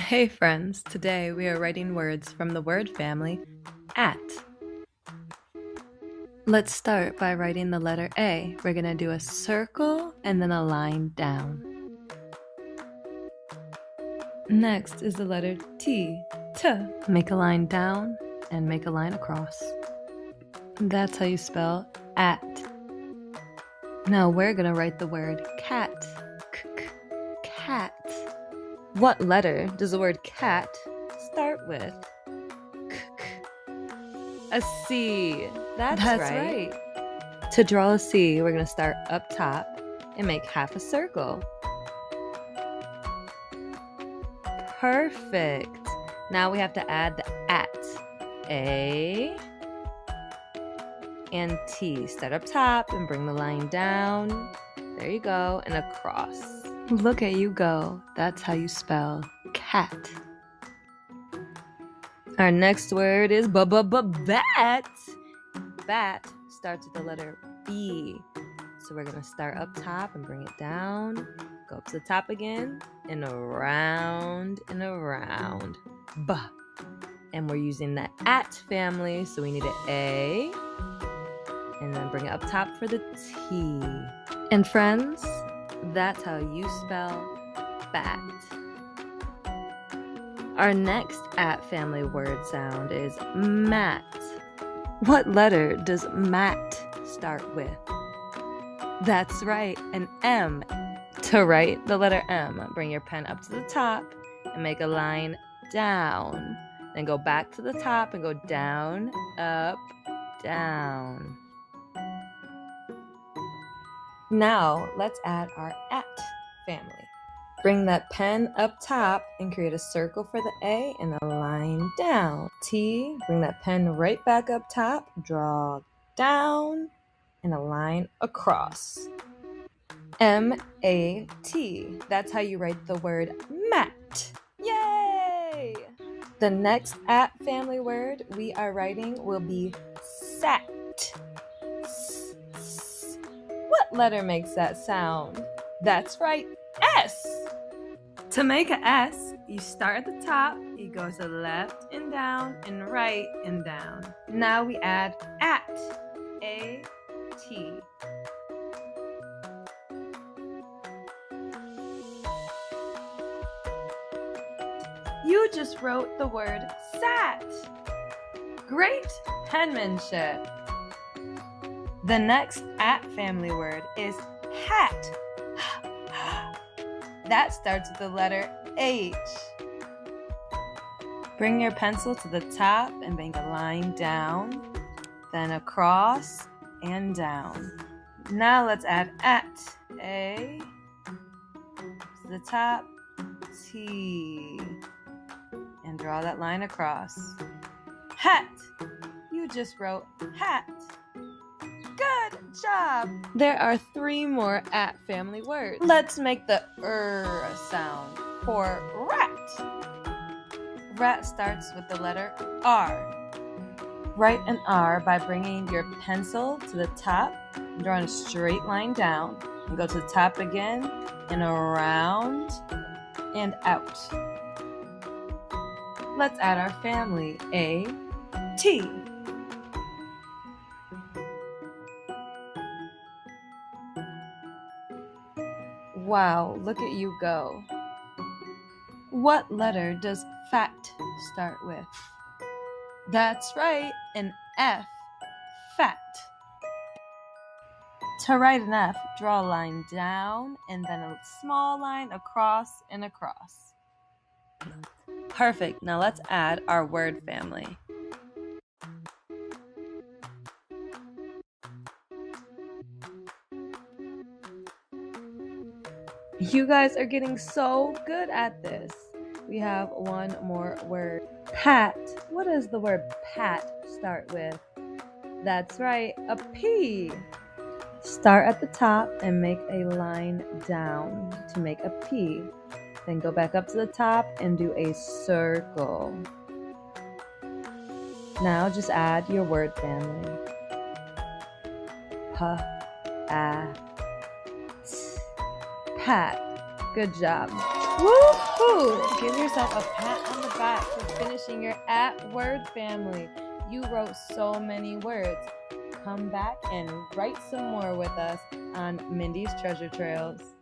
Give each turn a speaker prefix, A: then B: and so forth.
A: Hey friends, today we are writing words from the word family at. Let's start by writing the letter A. We're going to do a circle and then a line down. Next is the letter T. Make a line down and make a line across. That's how you spell at. Now we're going to write the word cat. Cat. What letter does the word cat start with? A C. That's right. To draw a C, we're going to start up top and make half a circle. Perfect. Now we have to add the at. A and T. Start up top and bring the line down. There you go. And across. Look at you go. That's how you spell cat. Our next word is bat. Bat starts with the letter B. So we're going to start up top and bring it down. Go up to the top again and around and around. B. And we're using the at family, so we need an A. And then bring it up top for the T. And friends, that's how you spell bat. Our next at family word sound is mat. What letter does mat start with? That's right, an M. To write the letter M, bring your pen up to the top and make a line down. Then go back to the top and go down, up, down. Now, let's add our at family. Bring that pen up top and create a circle for the A and a line down. T, bring that pen right back up top, draw down, and a line across. M-A-T. That's how you write the word mat. Yay! The next at family word we are writing will be sat. What letter makes that sound? That's right, S. To make an S, you start at the top, you go to the left and down and right and down. Now we add at, A-T. You just wrote the word sat. Great penmanship. The next at family word is hat. That starts with the letter H. Bring your pencil to the top and make a line down, then across and down. Now let's add at. A to the top, T. And draw that line across. Hat. You just wrote hat. Good job! There are 3 more at family words. Let's make the sound for rat. Rat starts with the letter R. Write an R by bringing your pencil to the top, drawing a straight line down, and go to the top again, and around, and out. Let's add our family, A, T. Wow, look at you go. What letter does fat start with? That's right, an F, fat. To write an F, draw a line down and then a small line across and across. Perfect, now let's add our word family. You guys are getting so good at this. We have one more word. Pat. What does the word pat start with? That's right, a P. Start at the top and make a line down to make a P. Then go back up to the top and do a circle. Now just add your word family. Pat. Good job. Woohoo! Give yourself a pat on the back for finishing your word family. You wrote so many words. Come back and write some more with us on Mindy's Treasure Trails.